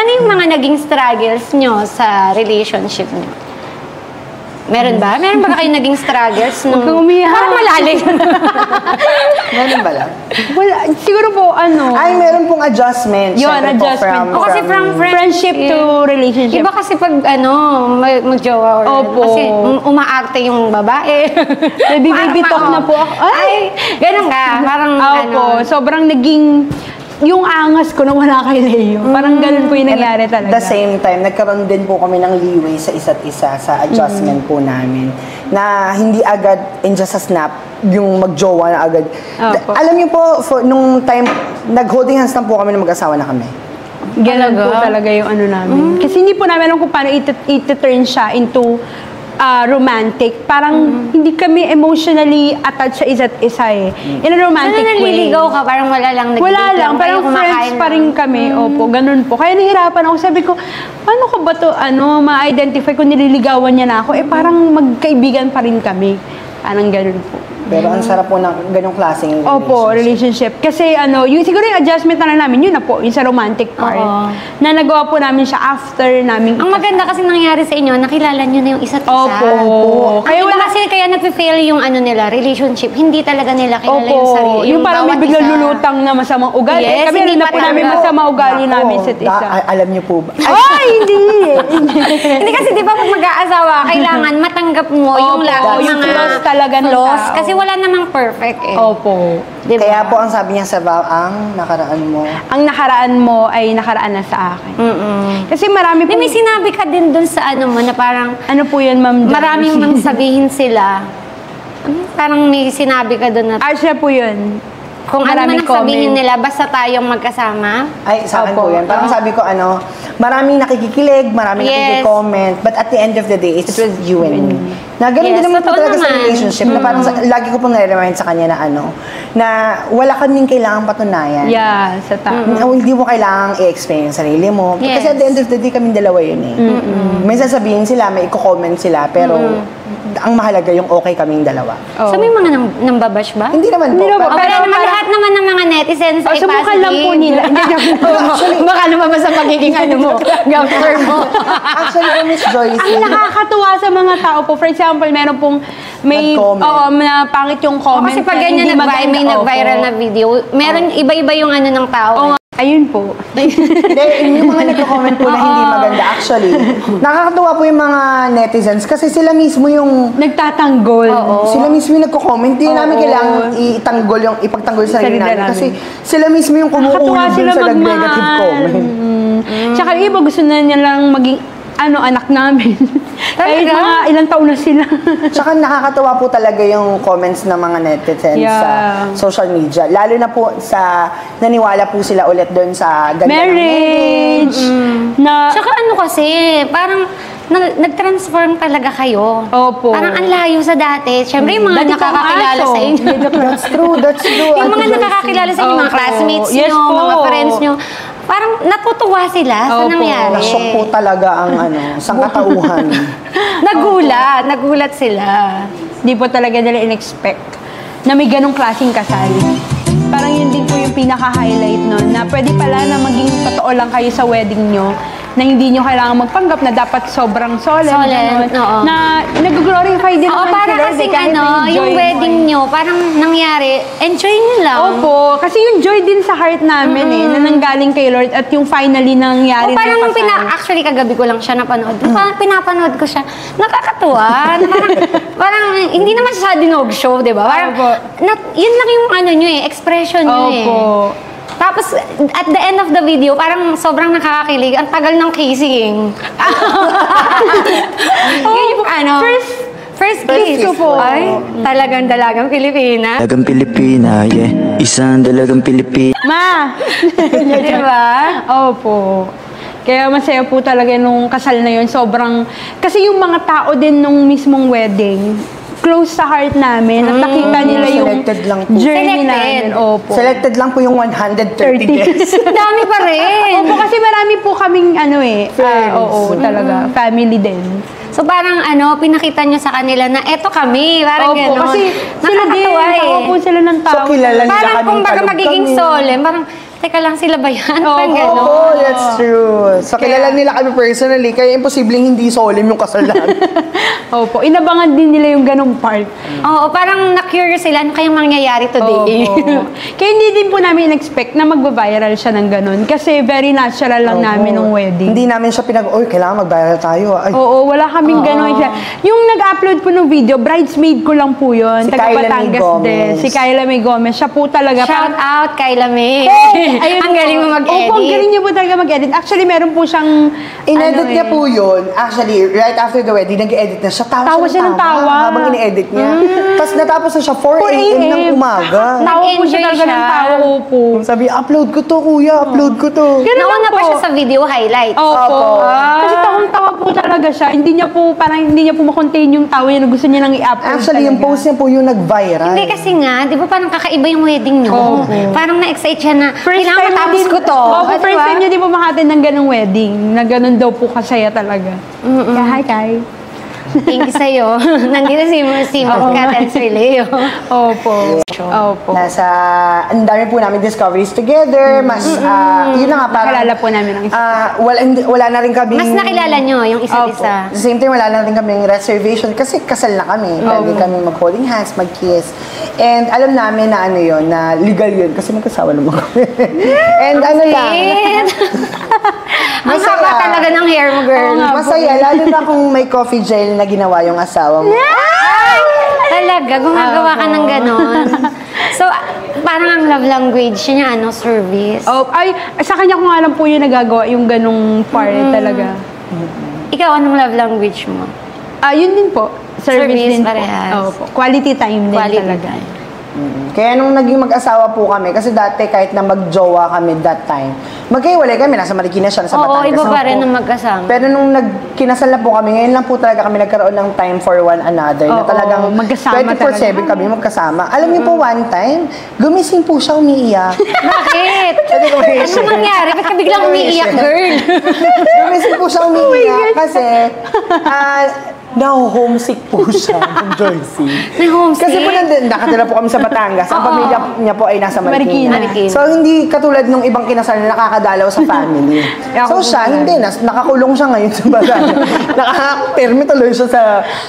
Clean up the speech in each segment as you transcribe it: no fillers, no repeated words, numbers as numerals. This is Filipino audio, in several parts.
ano yung mga naging struggles nyo sa relationship nyo? Meron ba? Meron ba kayo naging struggles? Huwag kang umiyak. Parang malalim. Meron ba lang? Wala, siguro po, Ay, meron pong adjustment. Yun, Syempre po adjustment. Kasi from friendship to relationship. Iba kasi pag, mag-jowa or Opo. kasi umaarte yung babae. Baby talk na po ako. Ay, ganun ka. Parang, Opo, sobrang naging, yung angas ko na wala kay Leo. Parang ganun po yung nangyari talaga. At the same time, nagkaroon din po kami ng leeway sa isa't isa sa adjustment po namin. Na hindi agad, in just a snap, yung magjowa na agad. Alam niyo po, nung time, nag-holding hands lang po kami na mag-asawa na kami. Ganun po talaga yung namin. Kasi hindi po namin alam kung paano iti-turn siya into romantic. Parang hindi kami emotionally attached sa isa't isa eh. In a romantic way. Naliligaw ka, parang wala lang nag-date. Wala lang, parang friends pa rin kami. Opo, ganun po. Kaya nahirapan ako. Sabi ko, paano ko ba to ma-identify kung nililigawan niya na ako? Parang magkaibigan pa rin kami. Parang ganun po. Pero ang sarap po ng ganong klaseng Opo, relationship. Kasi siguro yung adjustment na lang namin, yun na po, yung sa romantic part. Na nagawa po namin siya after namin. Ang maganda kasi nangyari sa inyo, nakilala nyo na yung isa't isa. Opo. Kaya wala kasi kaya nagpe-fail yung nila, relationship. Hindi talaga nila kilala yung sarili. Yung parang may biglang lulutang na masamang ugali. Yes, Kami rin na po namin masamang ugali namin sa isa. Alam niyo po ba? Ay, hindi! Hindi kasi di ba pag mag-aasawa, kailangan matanggap mo yung yung flaws talaga ng flaws. tao. Kasi wala namang perfect eh. Opo. Diba? Kaya po ang sabi niya sa vow, ang nakaraan mo. Ang nakaraan mo ay nakaraan na sa akin. Kasi marami po... May sinabi ka din dun sa mo na parang... Ano po yun, Ma'am? Maraming mang sabihin sila. Parang may sinabi ka dun na... Siya po yun. Kung ano man ang sabihin nila, basta tayong magkasama. Ay, sa akin po yan. Parang sabi ko, maraming nakikikilig, maraming nakikicomment, but at the end of the day, it was you and me. Na ganun din naman po talaga sa relationship, na parang lagi ko pong nare-remind sa kanya na na wala kaming kailangang patunayan. Yeah, sa tao. Hindi mo kailangang i-explain yung sarili mo. Yes. Kasi at the end of the day, kaming dalawa yun eh. May sasabihin sila, may i-comment sila, pero ang mahalaga yung okay kaming dalawa. So may mga nambabash ba? Hindi naman po. Pero naman lahat naman ng mga netizens ay subukan positive. lang po nila. Baka naman sa magiging gaffer mo. Actually, Miss Joyce. Ang nakakatuwa sa mga tao po, for example, meron pong may na pangit yung comment. Kasi pag ganyan may nag-viral na video, meron iba-iba yung ng tao. Ayun po. Hindi, yung mga nagko-comment po na hindi maganda. Actually, nakakatuwa po yung mga netizens kasi sila mismo yung nagtatanggol. Sila mismo yung nagko-comment. Hindi namin kailangan ipagtanggol sa sarili namin. Kasi sila mismo yung kumuulog dun sa negative comment. Tsaka yung iba gusto na niya lang maging anak namin. Kahit mga ilang taon na sila. Tsaka nakakatawa po talaga yung comments ng mga netizens sa social media. Lalo na po sa naniwala po sila ulit doon sa ganda marriage. Tsaka kasi, parang nag-transform talaga kayo. Opo. Parang ang layo sa dati. Siyempre, yung mga nakakakilala sa inyo. That's true. Yung mga nakakakilala sa inyo, mga classmates nyo, mga friends nyo, parang natutuwa sila sa nangyari. Na-shock po talaga ang sangkatauhan. Nagulat sila. Di po talaga nila in-expect na may ganong klaseng kasal. Parang yun din po yung pinaka-highlight nun, na pwede pala na maging totoo lang kayo sa wedding nyo, na hindi nyo kailangan magpanggap na dapat sobrang solemn. Na nag-glorify din naman para kasi yung wedding nyo, parang nangyari, enjoy nyo lang. Opo, kasi yung joy din sa heart namin na nanggaling kay Lord at yung finally nangyari na kasal. Actually, kagabi ko lang siya napanood. Pinapanood ko siya. Nakakatuwa. parang hindi naman siya dinog show, di ba? Yun lang yung nyo expression nyo Tapos, at the end of the video, parang sobrang nakakakilig. Ang tagal ng kissing. First kiss ko po. Ay, dalagang Pilipina. Dalagang Pilipina, yeah. Isang dalagang Pilipina. Ma! Diba? Opo. Kaya masaya po talaga nung kasal na yun. Sobrang... Kasi yung mga tao din nung mismong wedding, close sa heart namin. At nakita nila yung journey namin. Opo. Selected lang po yung 130 guests. Dami pa rin. Opo, kasi marami po kaming talaga. Family din. So parang pinakita nyo sa kanila na eto kami. Parang gano'n. Kasi sila din, po sila ng tao. So kilala nila parang kaming kung baga magiging solemn, parang teka lang, sila ba yan? Oo, Parang gano'n. Oh, that's true. So, kilala nila kami personally, kaya imposibleng hindi solemn yung kasal namin. Opo, inabangan din nila yung ganong part. Oo, parang na-curious sila, ano kayang mangyayari today? Opo. Kaya hindi din po namin expect na magbabiral siya ng ganon. Kasi very natural lang namin ng wedding. Hindi namin siya kailangan mag-viral tayo. Ay, Oo, wala kaming ganon. Yung nag-upload po ng video, bridesmaid ko lang po yun. Si Taga Kyla May Batangas Gomez. din. Si Kyla May Gomez. Siya po talaga. Shout out kay Lame. Ayun Ang galing mo mag-edit. Opo, ang galing niya po talaga mag-edit. Actually, meron po siyang... inedit niya po yun. Actually, right after the wedding, nag-edit na siya. Tawa siya ng tawa. Habang in-edit niya. Tapos natapos na siya 4 a.m. ng umaga. Tawa po Nag-enjoy siya talaga ng siya. tawa ko po. Sabi, upload ko to, kuya. Upload ko to. Ganun lang Nauna pa po. siya sa video highlights. Opo. Opo. Kasi tawang-tawa po talaga siya. Hindi niya po, parang hindi niya po makontain yung tawa niya na gusto niya nang i-upload Actually, yung talaga. post niya po yung nag-viral. Hindi kasi nga, di ba parang kakaiba yung wedding nyo? Opo. Parang na-excite siya na, First kailangan time matapos din- ko to. Opo, Di first ba? time niya di po makatin ng ganong wedding. Na ganon daw po kasaya talaga. Kaya hi, Kai. Thank you sa'yo. Nandito si Kat and si Leo. Opo. Opo. Ang dami po namin discoveries together. Mas, yun na nga, parang... Nakalala po namin ang isa. Wala na rin kami... Mas nakilala nyo yung isa't Opo. isa. At the same time, wala na rin kami reservation kasi kasal na kami. Pwede kami mag-holding hands, mag-kiss. And alam namin na ano yun, na legal yun kasi magkasawa naman kami. And ano lang, Sweet. Ang Masaya. haba talaga ng hair mo, girl. masaya. Lalo na kung may coffee gel na ginawa yung asawa mo. Ay! Talaga, gumagawa ka ng ganon. So, parang ang love language niya, service. Oh, ay, sa kanya ko nga lang po yung nagagawa, yung ganong part talaga. Ikaw, anong love language mo? Yun din po. Service din parehas. po. Opo. Quality time din Quality talaga. time. Kaya nung naging mag-asawa po kami, kasi dati kahit na mag-jowa kami that time, magkahiwalay kami, nasa Marikina siya, nasa Oo, Batangas. iba pa Opo. rin ang magkasama. Pero nung kinasal na po kami, ngayon lang po talaga kami nagkaroon ng time for one another. Na Oo, talagang magkasama 24/7 kami magkasama. Alam niyo po, one time, gumising po siya umiiyak. Bakit? Pwede ko may Ano nangyari? Ba't ka biglang umiiyak, girl? Gumising po siya umiiyak kasi na-homesick po siya ng Joycey. Na-homesick? Kasi po nakatira po kami sa Batangas. Ang pamilya niya po ay nasa Marikina. Marikina. So, hindi katulad nung ibang kinasal na nakakadalaw sa family. So, siya, hindi. Nakakulong siya ngayon sa Batangas. Nakaka-permit tuloy siya sa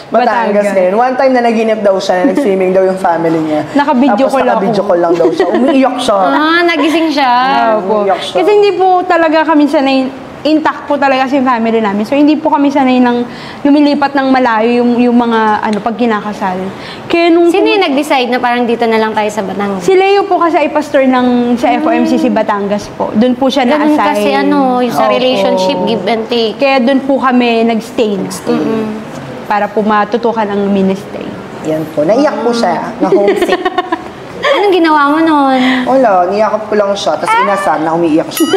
Batangas ngayon. One time na naginip daw siya, na nag-swimming daw yung family niya. Naka-video Tapos call ako. naka-video call lang daw siya. Umiiyak siya. Nagising siya. Opo. Umiyak siya. Kasi hindi po talaga kami sanay, intact po talaga si family namin. So, hindi po kami sanay ng lumilipat ng malayo yung mga pag kinakasal. Kaya nung Sino yung nag-decide na parang dito na lang tayo sa Batangas? si Leo po kasi ay pastor sa FOMCC Batangas po. Doon po siya Ganun na-assign. kasi yung sa Opo. relationship, give and take. Kaya doon po kami nag-stay. Para po matutukan ang ministry. Yan po. Naiyak po siya. Na-homesick. Anong ginawa mo nun? Wala, niyakap ko lang siya. Tapos inasal na umiiyak siya.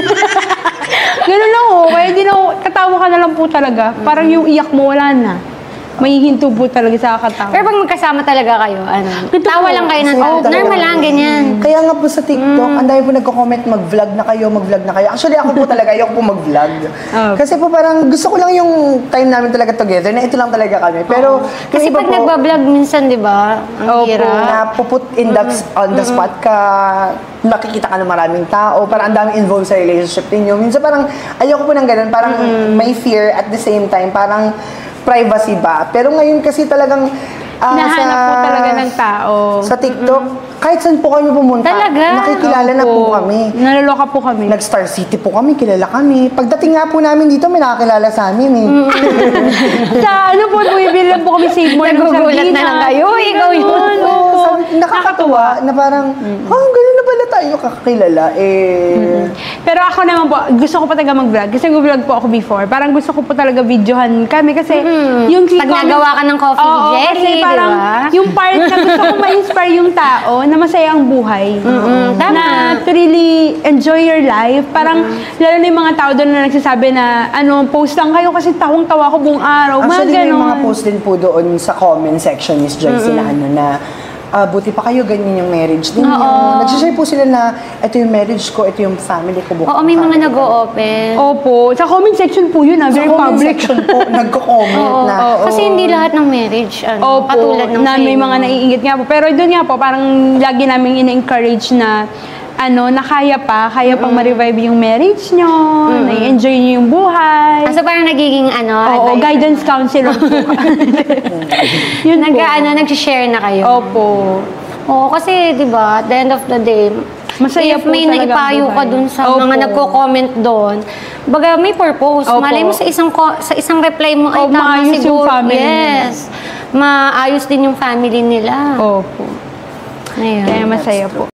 Ganun lang kaya di na katawa ka na lang po talaga. Parang yung iyak mo, wala na. May hinto po talaga sa katawa. Pero pag magkasama talaga kayo, tawa lang kayo ng Masaya talaga. normal lang, ganyan. Kaya nga po sa TikTok, ang dami po nagko-comment, mag-vlog na kayo, mag-vlog na kayo. Actually, ako po talaga, ayoko po mag-vlog. Kasi po parang gusto ko lang yung time namin talaga together, na ito lang talaga kami. Pero, Kasi yung iba pag po, nagbablog minsan, di ba? Ang hirap. na puput in on the spot ka, makikita ka ng maraming tao, parang ang daming involved sa relationship ninyo. Minsan parang, ayoko po ng ganun, parang may fear at the same time, parang privacy ba? Pero ngayon kasi talagang Hinahanap po talaga ng tao. sa TikTok, kahit saan po kami pumunta, Talaga? nakikilala na po kami. Naloloka po kami. Nag-Star City po kami, kilala kami. Pagdating nga po namin dito, may nakakilala sa amin eh. Sa bumibili lang po kami save more ng Nagugulat na sardinas. lang kayo, ikaw yun. Ganun, Oo, opo. sabi, nakakatuwa na parang, ganun na pala tayo kakakilala. Pero ako naman po, gusto ko pa talaga mag-vlog. Kasi nag-vlog po ako before. Parang gusto ko po talaga videohan kami. Kasi yung Pag nagawa ka ng coffee jelly, kasi di parang ba? yung part na gusto ko ma-inspire yung tao na masaya ang buhay. tama. Na to really enjoy your life. Parang, lalo na yung mga tao doon na nagsasabi na, post lang kayo kasi tawang-tawa ko buong araw. Actually, mga may ganon. mga post din po doon sa comment section, Miss Joyce, na buti pa kayo, ganyan yung marriage ninyo. Nagsishare po sila na, ito yung marriage ko, ito yung family ko. Oo, may mga nag-o-open. Opo. Sa comment section po yun, Sa very comment public. section po, nagko-comment na. Kasi hindi lahat ng marriage, Opo, katulad ng na may mga naiingit nga po. Pero doon nga po, parang lagi namin ina-encourage na, na kaya pang ma-revive yung marriage nyo, na-enjoy nyo yung buhay. So parang nagiging Oo, guidance counselor po. Yun nag-share na kayo. Opo. Oo, kasi, di ba, at the end of the day, Masaya if po may talaga naipayo ang ka buhay. dun sa Opo. mga nagko-comment doon, baga may purpose. Opo. Malay mo sa isang reply mo, ay tama maayos yung siguro. family. Yes. Maayos din yung family nila. Opo. Ayun. Kaya masaya po.